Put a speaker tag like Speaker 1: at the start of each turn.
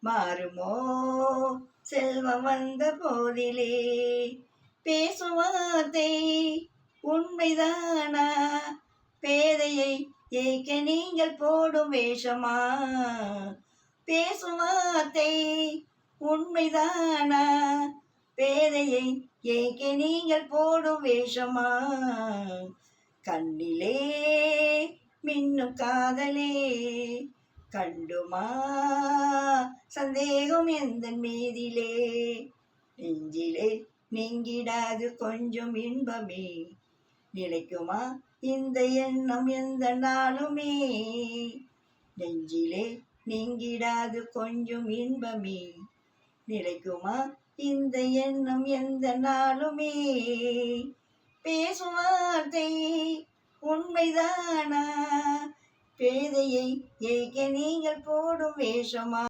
Speaker 1: மாறுமோ செல்வம் வந்த போதிலே? பேசும் வார்த்தை உண்மைதானா? பேதையை ஏய்க்க நீங்கள் போடும் வேஷமா? பேசும் வார்த்தை உண்மைதானா? பேதையை ஏய்க்க நீங்கள் போடும் வேஷமா? கண்ணிலே மின்னும் காதலே கண்டுமா சந்தேகம் எந்தன் மீதிலே? நெஞ்சிலே நீங்கிடாது கொஞ்சம் இன்பமே, நிலைக்குமா இந்த எண்ணம் எந்த நாளுமே? நெஞ்சிலே நீங்கிடாது கொஞ்சம் இன்பமே, நிலைக்குமா இந்த எண்ணம் எந்த நாளுமே? பேசும் வார்த்தை உண்மைதானா? பேதையை ஏய்க்க நீங்கள் போடும் வேஷமா?